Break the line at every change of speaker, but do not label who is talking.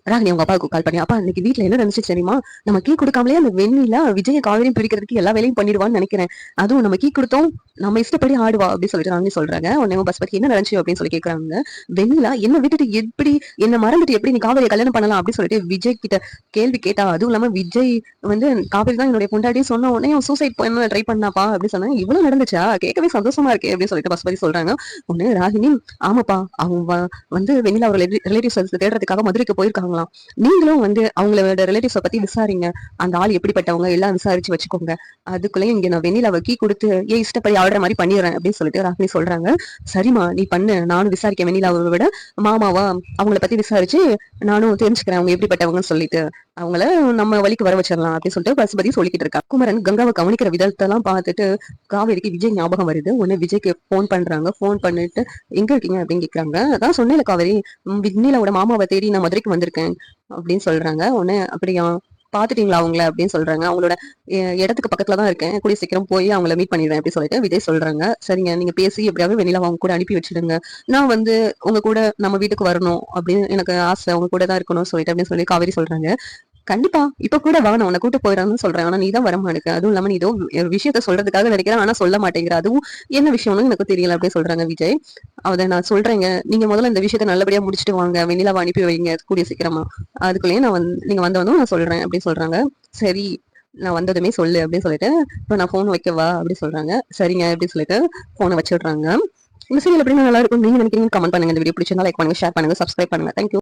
ராகினி அவங்க அப்பாவுக்கு கால் பண்ணி, அப்பா இன்னைக்கு வீட்ல என்ன நடந்துச்சு தெரியுமா? நம்ம கீ குடுக்காமலே அந்த வெண்ணிலா விஜய காவேரியும் பிரிக்கிறதுக்கு எல்லா வேலையும் பண்ணிடுவான்னு நினைக்கிறேன். அதுவும் நம்ம கீ குடுத்தோம், நம்ம இஷ்டப்படி ஆடுவா அப்படின்னு சொல்லிட்டு ராகினி சொல்றாங்க. உடனே பஸ் பத்தி என்ன நடந்துச்சு அப்படின்னு சொல்லி கேக்குறாங்க. வெண்ணிலா என்ன விட்டுட்டு எப்படி என்ன மறந்துட்டு எப்படி நீ காவேரியை கல்யாணம் பண்ணலாம் அப்படின்னு சொல்லிட்டு விஜய் கிட்ட கேள்வி கேட்டா. அதுவும் இல்லாம விஜய் வந்து காவேரி தான் என்னுடைய பொண்டாட்டி சொன்ன உடனே சூசைட் பண்ண ட்ரை பண்ணாப்பா அப்படின்னு சொன்னாங்க. இவ்வளவு நடந்துச்சா? கேட்கவே சந்தோஷமா இருக்கே அப்படின்னு சொல்லிட்டு பஸ் பத்தி சொல்றாங்க. உடனே ராகினி, ஆமாப்பா அவங்க வந்து வெண்ணிலா ஒரு ரிலேட்டிவ்ஸ் தேடுறதுக்காக மதுரைக்கு போயிருக்காங்களாம். நீங்களும் வந்து அவங்களோட ரிலேட்டிவ்ஸ பத்தி விசாரிங்க. அந்த ஆள் எப்படிப்பட்டவங்க எல்லாம் விசாரிச்சு வச்சுக்கோங்க. அதுக்குள்ளேயும் இங்க நான் வெண்ணிலாவை கீ கொடுத்து ஏன் இஷ்டப்படி ஆடுற மாதிரி பண்ணிடுறேன் அப்படின்னு சொல்லிட்டு ராகினி சொல்றாங்க. சரிம்மா நீ பண்ணு, நானும் விசாரிக்க வெண்ணிலாவை விட மாமாவா அவங்கள பத்தி விசாரிச்சு நானும் தெரிஞ்சுக்கிறேன் அவங்க எப்படிப்பட்டவங்கன்னு சொல்லிட்டு அவங்கள நம்ம வழிக்கு வர வச்சிடலாம் அப்படின்னு சொல்லிட்டு பசுபதி சொல்லிக்கிட்டு இருக்கா. குமரன் கங்காவை கவனிக்கிற விதத்தெல்லாம் பார்த்துட்டு காவேரிக்கு விஜய் ஞாபகம் வருது. உடனே விஜய்க்கு போன் பண்றாங்க. போன் பண்ணிட்டு எங்க இருக்கீங்க அப்படின்னு கேக்குறாங்க. அதான் சொன்னேன்ல காவேரி, விண்ணிலாவோட மாமாவை தேடி நான் மதுரைக்கு வந்திருக்கேன் அப்படின்னு சொல்றாங்க. உடனே அப்படியா பாத்துட்டீங்களா அவங்கள அப்படின்னு சொல்றாங்க. அவங்களோட இடத்துக்கு பக்கத்துலதான் இருக்கேன், கூடிய சீக்கிரம் போய் அவங்கள மீட் பண்ணிடுறேன் அப்படின்னு சொல்லிட்டு விஜய் சொல்றாங்க. சரிங்க நீங்க பேசி எப்படியாவது வெண்ணிலா அவங்க கூட அனுப்பி வச்சிடுங்க. நான் வந்து உங்க கூட நம்ம வீட்டுக்கு வரணும் அப்படின்னு எனக்கு ஆசை, அவங்க கூட தான் இருக்கணும்னு சொல்லிட்டு அப்படின்னு சொல்லி காவேரி சொல்றாங்க. கண்டிப்பா இப்ப கூட வா, நான் உன்னை கூட்டு போயிடறான்னு சொல்றேன். ஆனா நீதான் வர மாட்டேங்க. அதுவும் இல்லாம நீ ஏதோ ஒரு விஷயத்த சொல்றதுக்காக நினைக்கிறேன், ஆனா சொல்ல மாட்டேங்கிற. அதுவும் என்ன விஷயம்னு எனக்கு தெரியல அப்படின்னு சொல்றாங்க விஜய். அதை நான் சொல்றேங்க, நீங்க முதல்ல இந்த விஷயத்த நல்லபடியா முடிச்சுட்டு வாங்க, வெண்ணிலாவை அனுப்பி வைங்க கூடிய சீக்கிரமா. அதுக்குள்ளேயே நான் நீங்க வந்தவனும் நான் சொல்றேன் அப்படின்னு சொல்றாங்க. சரி நான் வந்ததுமே சொல்லு அப்படின்னு சொல்லிட்டு இப்போ நான் போன் வைக்கவா அப்படின்னு சொல்றாங்க. சரிங்க அப்படின்னு சொல்லிட்டு போனை வச்சுடுறாங்க. இந்த சீரியல் எப்படின்னா நல்லா இருக்கும் நீங்க நினைக்கிறீங்க கமெண்ட் பண்ணுங்க. இந்த வீடியோ பிடிச்சிருந்தா லைக் பண்ணுங்க, ஷேர் பண்ணுங்க, சப்ஸ்கிரைப் பண்ணுங்க. தேங்க்யூ.